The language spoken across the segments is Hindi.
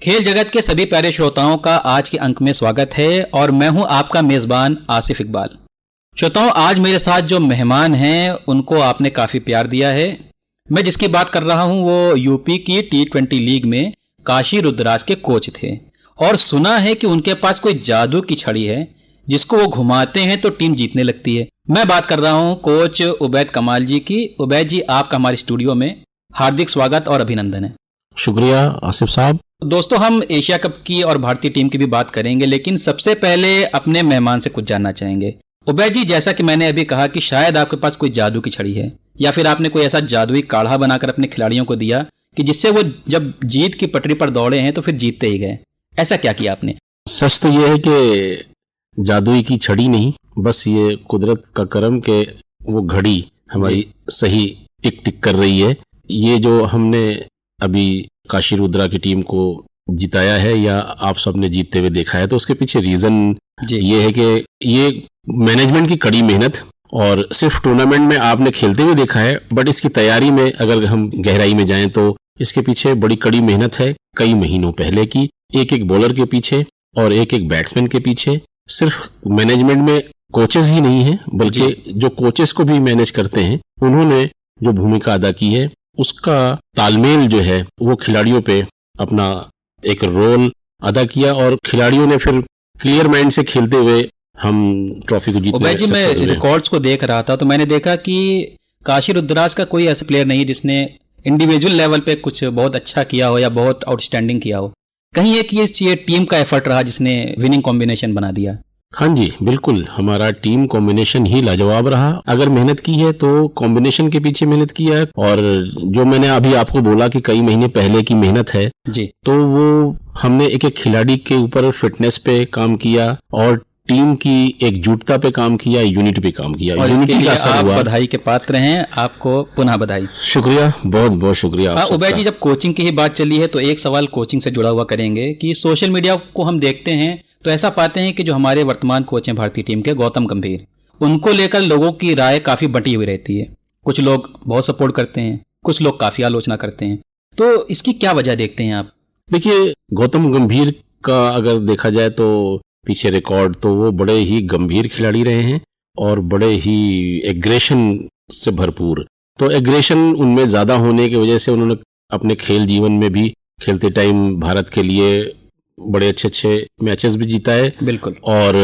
खेल जगत के सभी प्यारे श्रोताओं का आज के अंक में स्वागत है और मैं हूं आपका मेजबान आसिफ इकबाल। श्रोताओं, आज मेरे साथ जो मेहमान हैं उनको आपने काफ़ी प्यार दिया है। मैं जिसकी बात कर रहा हूं वो यूपी की T20 लीग में काशी रुद्राज के कोच थे और सुना है कि उनके पास कोई जादू की छड़ी है जिसको वो घुमाते हैं तो टीम जीतने लगती है। मैं बात कर रहा हूं कोच उबैद कमाल जी की। उबैद जी, आपका हमारे स्टूडियो में हार्दिक स्वागत और अभिनंदन है। शुक्रिया आसिफ साहब। दोस्तों, हम एशिया कप की और भारतीय टीम की भी बात करेंगे, लेकिन सबसे पहले अपने मेहमान से कुछ जानना चाहेंगे। उबैद जी, जैसा कि मैंने अभी कहा कि शायद आपके पास कोई जादू की छड़ी है या फिर आपने कोई ऐसा जादुई काढ़ा बनाकर अपने खिलाड़ियों को दिया कि जिससे वो जब जीत की पटरी पर दौड़े हैं तो फिर जीतते ही गए। ऐसा क्या किया आपने? सच तो ये है कि जादुई की छड़ी नहीं, बस ये कुदरत का करम के वो घड़ी हमारी सही टिक टिक कर रही है। ये जो हमने अभी काशी रुद्रा की टीम को जिताया है या आप सबने जीतते हुए देखा है, तो उसके पीछे रीजन ये है कि ये मैनेजमेंट की कड़ी मेहनत, और सिर्फ टूर्नामेंट में आपने खेलते हुए देखा है, बट इसकी तैयारी में अगर हम गहराई में जाएं तो इसके पीछे बड़ी कड़ी मेहनत है कई महीनों पहले की, एक एक बॉलर के पीछे और एक एक बैट्समैन के पीछे। सिर्फ मैनेजमेंट में कोचेस ही नहीं है बल्कि जो कोचेस को भी मैनेज करते हैं उन्होंने जो भूमिका अदा की है उसका तालमेल जो है वो खिलाड़ियों पे अपना एक रोल अदा किया और खिलाड़ियों ने फिर क्लियर माइंड से खेलते हुए हम ट्रॉफी को जीतने में सक्षम हुए। मैं रिकॉर्ड्स को देख रहा था तो मैंने देखा कि काशी रुद्राज का कोई ऐसा प्लेयर नहीं जिसने इंडिविजुअल लेवल पे कुछ बहुत अच्छा किया हो या बहुत आउटस्टैंडिंग किया हो। कहीं एक ये टीम का एफर्ट रहा जिसने विनिंग कॉम्बिनेशन बना दिया। हाँ जी, बिल्कुल, हमारा टीम कॉम्बिनेशन ही लाजवाब रहा। अगर मेहनत की है तो कॉम्बिनेशन के पीछे मेहनत की है, और जो मैंने अभी आपको बोला कि कई महीने पहले की मेहनत है जी, तो वो हमने एक एक खिलाड़ी के ऊपर फिटनेस पे काम किया और टीम की एकजुटता पे काम किया, यूनिटी पे काम किया, और यूनिटी का असर हुआ। बधाई के पात्र हैं, आपको पुनः बधाई। शुक्रिया, बहुत बहुत शुक्रिया। उबैद जी, जब कोचिंग की ही बात चली है तो एक सवाल कोचिंग से जुड़ा हुआ करेंगे कि सोशल मीडिया को हम देखते हैं तो ऐसा पाते हैं कि जो हमारे वर्तमान कोच हैं भारतीय टीम के गौतम गंभीर, उनको लेकर लोगों की राय काफ़ी बटी हुई रहती है। कुछ लोग बहुत सपोर्ट करते हैं, कुछ लोग काफ़ी आलोचना करते हैं, तो इसकी क्या वजह देखते हैं आप? देखिए, गौतम गंभीर का अगर देखा जाए तो पीछे रिकॉर्ड तो वो बड़े ही गंभीर खिलाड़ी रहे हैं और बड़े ही एग्रेशन से भरपूर। तो एग्रेशन उनमें ज़्यादा होने की वजह से उन्होंने अपने खेल जीवन में भी खेलते टाइम भारत के लिए बड़े अच्छे अच्छे मैचेस भी जीता है। बिल्कुल। और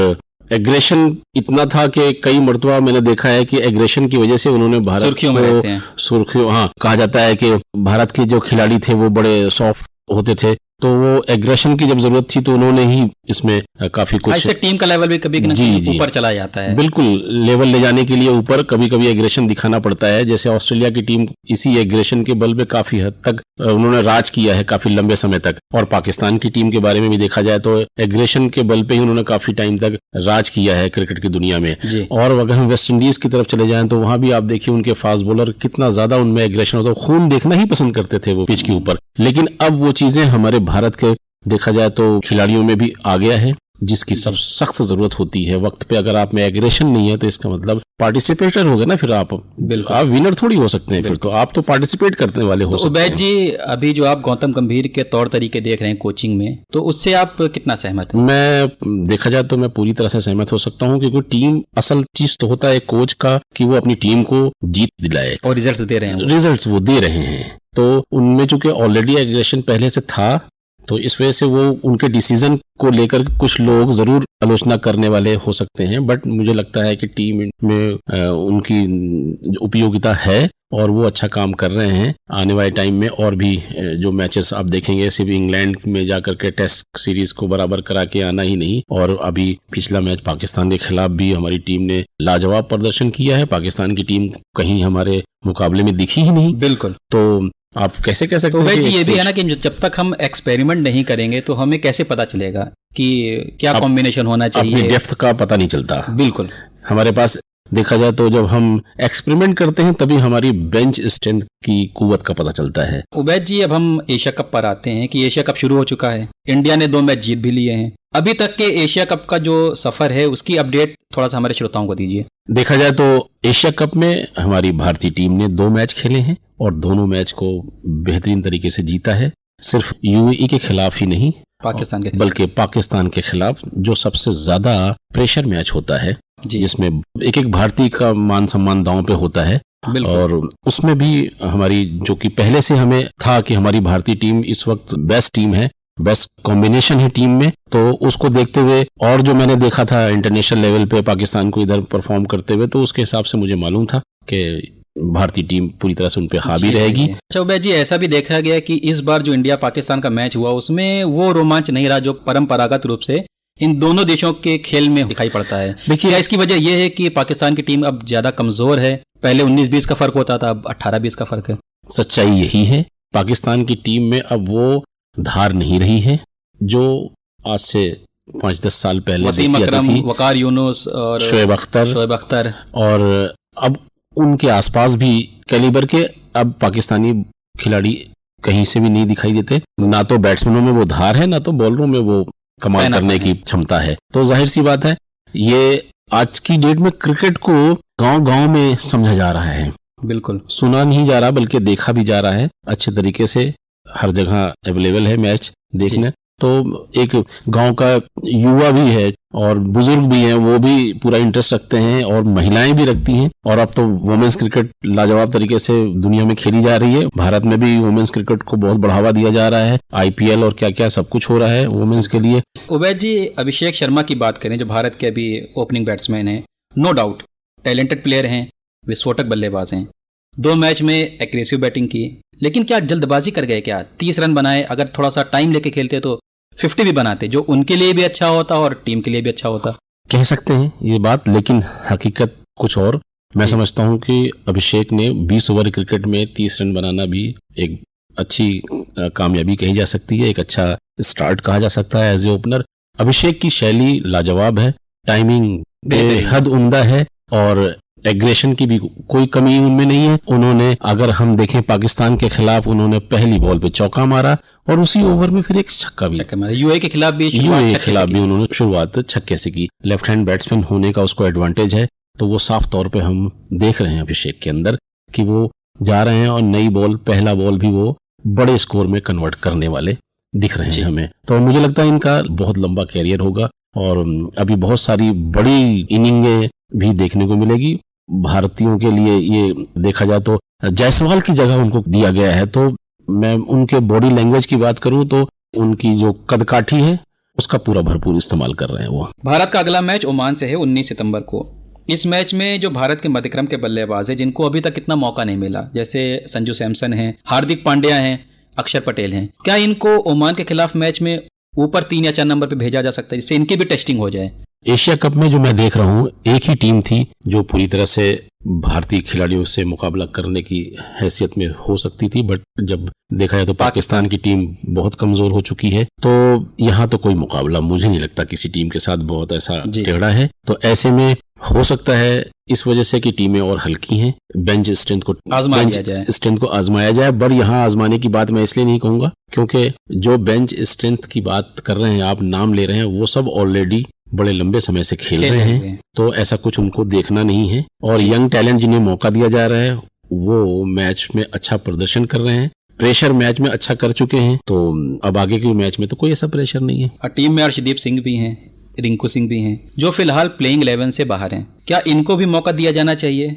एग्रेशन इतना था कि कई मर्तबा मैंने देखा है कि एग्रेशन की वजह से उन्होंने भारत को सुर्खियों, हाँ, कहा जाता है कि भारत के जो खिलाड़ी थे वो बड़े सॉफ्ट होते थे, तो वो एग्रेशन की जब जरूरत थी तो उन्होंने ही इसमें काफी कुछ, ऐसे टीम का लेवल भी कभी कभी ऊपर चला जाता है। बिल्कुल, लेवल ले जाने के लिए ऊपर कभी कभी एग्रेशन दिखाना पड़ता है। जैसे ऑस्ट्रेलिया की टीम इसी एग्रेशन के बल पे काफी हद तक उन्होंने राज किया है काफी लंबे समय तक, और पाकिस्तान की टीम के बारे में भी देखा जाए तो एग्रेशन के बल पे ही उन्होंने काफी टाइम तक राज किया है क्रिकेट की दुनिया में। और अगर हम वेस्ट इंडीज की तरफ चले जाएं तो वहां भी आप देखिए उनके फास्ट बॉलर कितना ज्यादा उनमें एग्रेशन होता है, खून देखना ही पसंद करते थे वो पिच के ऊपर। लेकिन अब वो चीजें हमारे भारत के देखा जाए तो खिलाड़ियों में भी आ गया है, जिसकी सब सख्त जरूरत होती है वक्त पे। अगर आप में एग्रेशन नहीं है तो इसका मतलब पार्टिसिपेटर हो गए ना, फिर आप विनर थोड़ी हो सकते हैं, फिर तो आप तो पार्टिसिपेट करने वाले हो सकते हैं। उबैद जी, अभी जो आप गौतम गंभीर के तौर तरीके देख रहे हैं कोचिंग में, तो उससे आप कितना सहमत हैं? मैं देखा जाए तो मैं पूरी तरह से सहमत हो सकता हूँ, क्योंकि टीम, असल चीज तो होता है कोच का कि वो अपनी टीम को जीत दिलाए, और रिजल्ट दे रहे हैं, रिजल्ट वो दे रहे हैं। तो उनमें चूंकि ऑलरेडी एग्रेशन पहले से था तो इस वजह से वो उनके डिसीजन को लेकर कुछ लोग जरूर आलोचना करने वाले हो सकते हैं, बट मुझे लगता है कि टीम में उनकी उपयोगिता है और वो अच्छा काम कर रहे हैं। आने वाले टाइम में और भी जो मैचेस आप देखेंगे, सिर्फ इंग्लैंड में जाकर के टेस्ट सीरीज को बराबर करा के आना ही नहीं, और अभी पिछला मैच पाकिस्तान के खिलाफ भी हमारी टीम ने लाजवाब प्रदर्शन किया है। पाकिस्तान की टीम कहीं हमारे मुकाबले में दिखी ही नहीं। बिल्कुल। तो आप कैसे कह सकते हैं? ये भी है ना कि जब तक हम एक्सपेरिमेंट नहीं करेंगे तो हमें कैसे पता चलेगा कि क्या कॉम्बिनेशन होना चाहिए। अपनी डेप्थ का पता नहीं चलता। बिल्कुल। हमारे पास देखा जाए तो जब हम एक्सपेरिमेंट करते हैं तभी हमारी बेंच स्ट्रेंथ की कुव्वत का पता चलता है। उबैद जी, अब हम एशिया कप पर आते हैं कि एशिया कप शुरू हो चुका है। इंडिया ने 2 मैच जीत भी लिए हैं। अभी तक के एशिया कप का जो सफर है उसकी अपडेट थोड़ा सा हमारे श्रोताओं को दीजिए। देखा जाए तो एशिया कप में हमारी भारतीय टीम ने 2 मैच खेले हैं और दोनों मैच को बेहतरीन तरीके से जीता है। सिर्फ यूएई के खिलाफ ही नहीं, पाकिस्तान के खिलाफ। बल्कि पाकिस्तान के खिलाफ जो सबसे ज्यादा प्रेशर मैच होता है, जी। जिसमें एक एक भारतीय का मान सम्मान दांव पे होता है। बिल्कुल। और उसमें भी हमारी, जो कि पहले से हमें था कि हमारी भारतीय टीम इस वक्त बेस्ट टीम है, बेस्ट कॉम्बिनेशन है टीम में, तो उसको देखते हुए और जो मैंने देखा था इंटरनेशनल लेवल पे पाकिस्तान को इधर परफॉर्म करते हुए, तो उसके हिसाब से मुझे मालूम था कि भारतीय टीम पूरी तरह से उन पे हावी रहेगी। अच्छा उबैद जी, ऐसा भी देखा गया कि इस बार जो इंडिया पाकिस्तान का मैच हुआ उसमें वो रोमांच नहीं रहा जो परंपरागत रूप से इन दोनों देशों के खेल में दिखाई पड़ता है। देखिए, क्या इसकी वजह यह है कि पाकिस्तान की टीम अब ज्यादा कमजोर है? पहले 19-20 का फर्क होता था, अब 18-20 का फर्क है। सच्चाई यही है, पाकिस्तान की टीम में अब वो धार नहीं रही है जो आज से 5-10 साल पहले वसीम देखी अकरम, जाती थी। वकार यूनुस और शोएब अख्तर, और अब उनके आसपास भी कैलिबर के अब पाकिस्तानी खिलाड़ी कहीं से भी नहीं दिखाई देते। ना तो बैट्समैनों में वो धार है, ना तो बॉलरों में वो कमाल करने की क्षमता है। तो जाहिर सी बात है, ये आज की डेट में क्रिकेट को गांव-गांव में समझा जा रहा है। बिल्कुल, सुना नहीं जा रहा बल्कि देखा भी जा रहा है अच्छे तरीके से। हर जगह अवेलेबल है मैच देखने। तो एक गांव का युवा भी है और बुजुर्ग भी हैं, वो भी पूरा इंटरेस्ट रखते हैं और महिलाएं भी रखती हैं। और अब तो वुमेन्स क्रिकेट लाजवाब तरीके से दुनिया में खेली जा रही है। भारत में भी वुमेन्स क्रिकेट को बहुत बढ़ावा दिया जा रहा है। आईपीएल और क्या क्या सब कुछ हो रहा है वुमेन्स के लिए। उबैद जी, अभिषेक शर्मा की बात करें जो भारत के अभी ओपनिंग बैट्समैन हैं, नो डाउट टैलेंटेड प्लेयर हैं, विस्फोटक बल्लेबाज हैं। 2 मैच में एग्रेसिव बैटिंग की, लेकिन क्या जल्दबाजी कर गए? क्या 30 रन बनाए? अगर थोड़ा सा टाइम लेके खेलते तो 50 भी बनाते, जो उनके लिए भी अच्छा होता और टीम के लिए भी अच्छा होता। कह सकते हैं ये बात, लेकिन हकीकत कुछ और। मैं समझता हूं कि अभिषेक ने 20 ओवर क्रिकेट में 30 रन बनाना भी एक अच्छी कामयाबी कही जा सकती है, एक अच्छा स्टार्ट कहा जा सकता है एज ए ओपनर। अभिषेक की शैली लाजवाब है, टाइमिंग बेहद उम्दा है और एग्रेशन की भी कोई कमी उनमें नहीं है। उन्होंने, अगर हम देखें पाकिस्तान के खिलाफ, उन्होंने पहली बॉल पे चौका मारा और उसी ओवर में फिर एक छक्का भी मारा। यूएई के खिलाफ भी उन्होंने शुरुआत छक्के से की। लेफ्ट हैंड बैट्समैन होने का उसको एडवांटेज है, तो वो साफ तौर पे हम देख रहे हैं अभिषेक के अंदर कि वो जा रहे हैं और नई बॉल, पहला बॉल भी वो बड़े स्कोर में कन्वर्ट करने वाले दिख रहे हैं हमें। तो मुझे लगता है इनका बहुत लंबा कैरियर होगा और अभी बहुत सारी बड़ी इनिंगें भी देखने को मिलेगी। भारतीयों के लिए ये देखा जाए तो जायसवाल की जगह उनको दिया गया है। तो मैं उनके बॉडी लैंग्वेज की बात करूं तो उनकी जो कदकाठी है उसका पूरा भरपूर इस्तेमाल कर रहे हैं वो। भारत का अगला मैच ओमान से है 19 सितंबर को। इस मैच में जो भारत के मध्यक्रम के बल्लेबाज है जिनको अभी तक इतना मौका नहीं मिला, जैसे संजू सैमसन हैं, हार्दिक पांड्या हैं, अक्षर पटेल हैं, क्या इनको ओमान के खिलाफ मैच में ऊपर 3 या 4 नंबर पे भेजा जा सकता है जिससे इनकी भी टेस्टिंग हो जाए? एशिया कप में जो मैं देख रहा हूँ, एक ही टीम थी जो पूरी तरह से भारतीय खिलाड़ियों से मुकाबला करने की हैसियत में हो सकती थी, बट जब देखा जाए तो पाकिस्तान की टीम बहुत कमजोर हो चुकी है। तो यहाँ तो कोई मुकाबला मुझे नहीं लगता किसी टीम के साथ बहुत ऐसा टेढ़ा है। तो ऐसे में हो सकता है इस वजह से कि टीमें और हल्की हैं, बेंच स्ट्रेंथ को आजमाया जाए। पर यहाँ आजमाने की बात मैं इसलिए नहीं कहूंगा क्योंकि जो बेंच स्ट्रेंथ की बात कर रहे हैं, आप नाम ले रहे हैं, वो सब ऑलरेडी बड़े लंबे समय से खेल रहे हैं। तो ऐसा कुछ उनको देखना नहीं है और यंग टैलेंट जिन्हें मौका दिया जा रहा है वो मैच में अच्छा प्रदर्शन कर रहे हैं, प्रेशर मैच में अच्छा कर चुके हैं। तो अब आगे के मैच में तो कोई ऐसा प्रेशर नहीं है। और टीम में अर्शदीप सिंह भी हैं, रिंकू सिंह भी हैं, जो फिलहाल प्लेइंग 11 से बाहर हैं। क्या इनको भी मौका दिया जाना चाहिए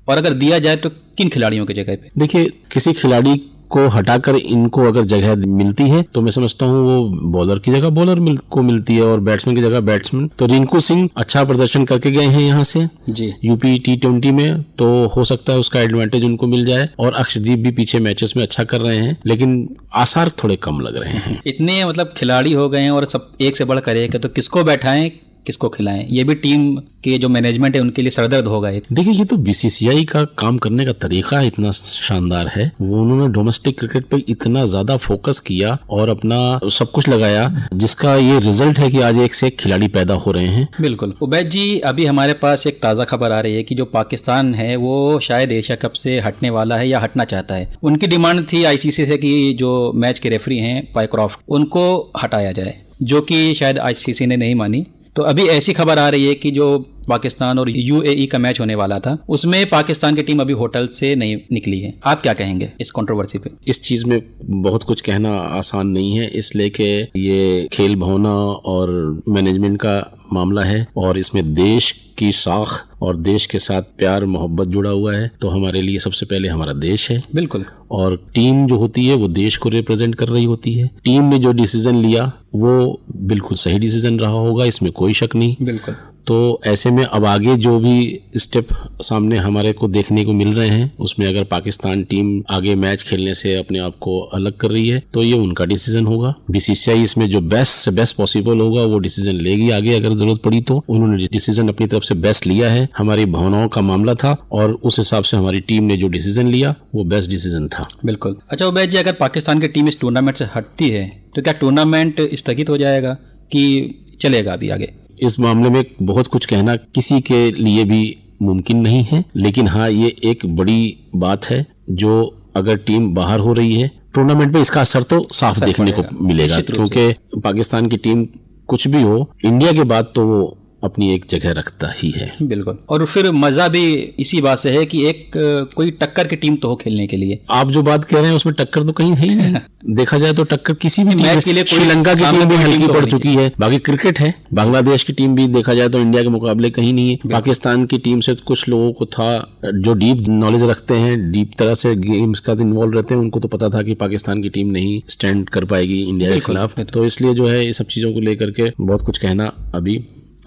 और अगर दिया जाए तो किन खिलाड़ियों की जगह पे? देखिए, किसी खिलाड़ी को हटाकर इनको अगर जगह मिलती है तो मैं समझता हूँ वो बॉलर की जगह बॉलर को मिलती है और बैट्समैन की जगह बैट्समैन। तो रिंकू सिंह अच्छा प्रदर्शन करके गए हैं यहाँ से जी यूपी T20 में, तो हो सकता है उसका एडवांटेज उनको मिल जाए। और अक्षदीप भी पीछे मैचेस में अच्छा कर रहे हैं, लेकिन आसार थोड़े कम लग रहे हैं। इतने मतलब खिलाड़ी हो गए हैं और सब एक से बढ़कर एक है, तो किसको बैठाएं, किसको खिलाएं, ये भी टीम के जो मैनेजमेंट है उनके लिए सरदर्द होगा। देखिए, ये तो बीसीसीआई का काम करने का तरीका इतना शानदार है। वो उन्होंने डोमेस्टिक क्रिकेट पे इतना ज्यादा फोकस किया और अपना सब कुछ लगाया, जिसका ये रिजल्ट है कि आज एक से एक खिलाड़ी पैदा हो रहे हैं। बिल्कुल। उबैद जी, अभी हमारे पास एक ताज़ा खबर आ रही है कि जो पाकिस्तान है वो शायद एशिया कप से हटने वाला है या हटना चाहता है। उनकी डिमांड थी आईसीसी से कि जो मैच के रेफरी हैं पायक्रॉफ्ट, उनको हटाया जाए, जो कि शायद आईसीसी ने नहीं मानी। तो अभी ऐसी खबर आ रही है कि जो पाकिस्तान और यूएई का मैच होने वाला था उसमें पाकिस्तान की टीम अभी होटल से नहीं निकली है। आप क्या कहेंगे इस कंट्रोवर्सी पे? इस चीज में बहुत कुछ कहना आसान नहीं है, इसलिए कि ये खेल भावना और मैनेजमेंट का मामला है और इसमें देश की साख और देश के साथ प्यार मोहब्बत जुड़ा हुआ है। तो हमारे लिए सबसे पहले हमारा देश है। बिल्कुल। और टीम जो होती है वो देश को रिप्रेजेंट कर रही होती है। टीम ने जो डिसीजन लिया वो बिल्कुल सही डिसीजन रहा होगा, इसमें कोई शक नहीं। बिल्कुल। तो ऐसे में अब आगे जो भी स्टेप सामने हमारे को देखने को मिल रहे हैं उसमें अगर पाकिस्तान टीम आगे मैच खेलने से अपने आप को अलग कर रही है तो ये उनका डिसीजन होगा। बीसीसीआई इसमें जो बेस्ट से बेस्ट पॉसिबल होगा वो डिसीजन लेगी आगे अगर जरूरत पड़ी तो। उन्होंने डिसीजन अपनी तरफ से बेस्ट लिया है, हमारी भावनाओं का मामला था और उस हिसाब से हमारी टीम ने जो डिसीजन लिया वो बेस्ट डिसीजन था। बिल्कुल। अच्छा उबैद जी, अगर पाकिस्तान की टीम इस टूर्नामेंट से हटती है तो क्या टूर्नामेंट स्थगित हो जाएगा कि चलेगा अभी आगे? इस मामले में बहुत कुछ कहना किसी के लिए भी मुमकिन नहीं है, लेकिन हाँ ये एक बड़ी बात है जो अगर टीम बाहर हो रही है टूर्नामेंट में इसका असर तो साफ देखने को मिलेगा, क्योंकि पाकिस्तान की टीम कुछ भी हो इंडिया के बाद तो वो अपनी एक जगह रखता ही है। बिल्कुल। और फिर मजा भी इसी बात से है कि एक कोई टक्कर की टीम तो हो खेलने के लिए। आप जो बात कह रहे हैं उसमें टक्कर तो कहीं है ही नहीं। देखा जाए तो टक्कर किसी भी मैच के लिए श्रीलंका की टीम भी हल्की पड़ चुकी है। बाकी क्रिकेट है, बांग्लादेश की टीम भी देखा जाए तो इंडिया के मुकाबले कहीं नहीं है। पाकिस्तान की टीम से कुछ लोगों को था जो डीप नॉलेज रखते हैं, डीप तरह से गेम्स का इन्वॉल्व रहते हैं, उनको तो पता था कि पाकिस्तान की टीम नहीं स्टैंड कर पाएगी इंडिया के खिलाफ। तो इसलिए जो है ये सब चीजों को लेकर के बहुत कुछ कहना अभी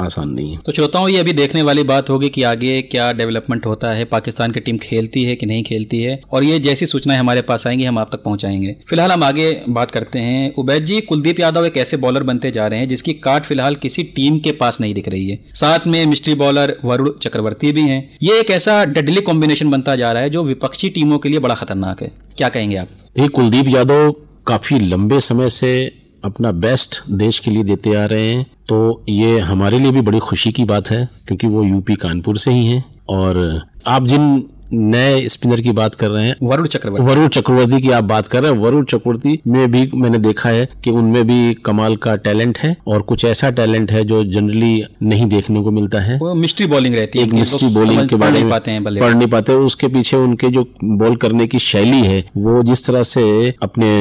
आसान नहीं है। तो श्रोताओं ये अभी देखने वाली बात होगी कि आगे क्या डेवलपमेंट होता है, पाकिस्तान की टीम खेलती है कि नहीं खेलती है, और ये जैसी सूचनाएं हमारे पास आएंगी हम आप तक पहुंचाएंगे। फिलहाल हम आगे बात करते हैं। उबैद जी, कुलदीप यादव एक ऐसे बॉलर बनते जा रहे हैं जिसकी कार्ड फिलहाल किसी टीम के पास नहीं दिख रही है। साथ में मिस्ट्री बॉलर वरुण चक्रवर्ती भी हैं। ये एक ऐसा डेडली कॉम्बिनेशन बनता जा रहा है जो विपक्षी टीमों के लिए बड़ा खतरनाक है। क्या कहेंगे आप? ये कुलदीप यादव काफी लंबे समय से अपना बेस्ट देश के लिए देते आ रहे हैं, तो ये हमारे लिए भी बड़ी खुशी की बात है क्योंकि वो यूपी कानपुर से ही हैं। और आप जिन नए स्पिनर की बात कर रहे हैं वरुण चक्रवर्ती की आप बात कर रहे हैं, वरुण चक्रवर्ती में भी मैंने देखा है कि उनमें भी कमाल का टैलेंट है और कुछ ऐसा टैलेंट है जो जनरली नहीं देखने को मिलता है। वो मिस्ट्री बॉलिंग रहती है, एक मिस्ट्री बॉलिंग के बारे में पढ़ नहीं पाते। उसके पीछे उनके जो बॉल करने की शैली है, वो जिस तरह से अपने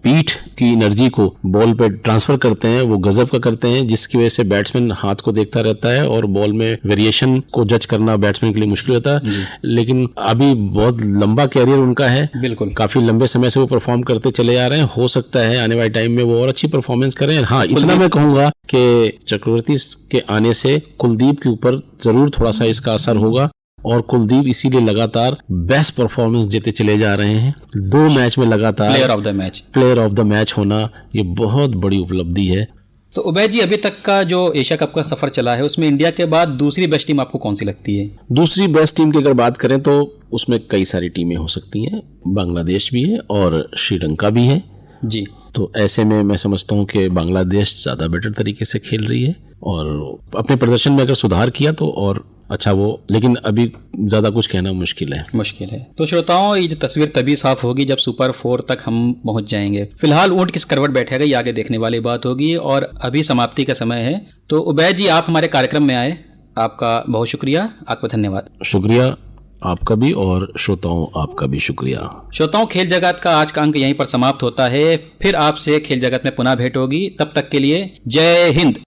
पीठ की एनर्जी को बॉल पे ट्रांसफर करते हैं वो गजब का करते हैं, जिसकी वजह से बैट्समैन हाथ को देखता रहता है और बॉल में वेरिएशन को जज करना बैट्समैन के लिए मुश्किल होता है। लेकिन अभी बहुत लंबा कैरियर उनका है, बिल्कुल काफी लंबे समय से वो परफॉर्म करते चले आ रहे हैं। हो सकता है आने वाले टाइम में वो और अच्छी परफॉर्मेंस करें। हाँ, इतना मैं कहूंगा कि चक्रवर्ती के आने से कुलदीप के ऊपर जरूर थोड़ा सा इसका असर होगा और कुलदीप इसीलिए लगातार बेस्ट परफॉर्मेंस देते चले जा रहे हैं। 2 मैच में लगातार प्लेयर ऑफ द मैच होना ये बहुत बड़ी उपलब्धि है। तो उबैद जी, अभी तक का जो एशिया कप का सफर चला है उसमें इंडिया के बाद दूसरी बेस्ट टीम आपको कौन सी लगती है? दूसरी बेस्ट टीम की अगर बात करें तो उसमें कई सारी टीमें हो सकती हैं। बांग्लादेश भी है और श्रीलंका भी है जी। तो ऐसे में मैं समझता हूं कि बांग्लादेश ज़्यादा बेटर तरीके से खेल रही है और अपने प्रदर्शन में अगर सुधार किया तो और अच्छा वो, लेकिन अभी ज़्यादा कुछ कहना मुश्किल है। तो श्रोताओं, ये जो तस्वीर तभी साफ होगी जब सुपर 4 तक हम पहुंच जाएंगे। फिलहाल ऊंट किस करवट बैठेगा ये आगे देखने वाली बात होगी और अभी समाप्ति का समय है। तो उबैद जी, आप हमारे कार्यक्रम में आए, आपका बहुत शुक्रिया, आपका धन्यवाद। शुक्रिया आपका भी और श्रोताओं आपका भी शुक्रिया। श्रोताओं, खेल जगत का आज का अंक यहीं पर समाप्त होता है। फिर आपसे खेल जगत में पुनः भेंट होगी। तब तक के लिए जय हिंद।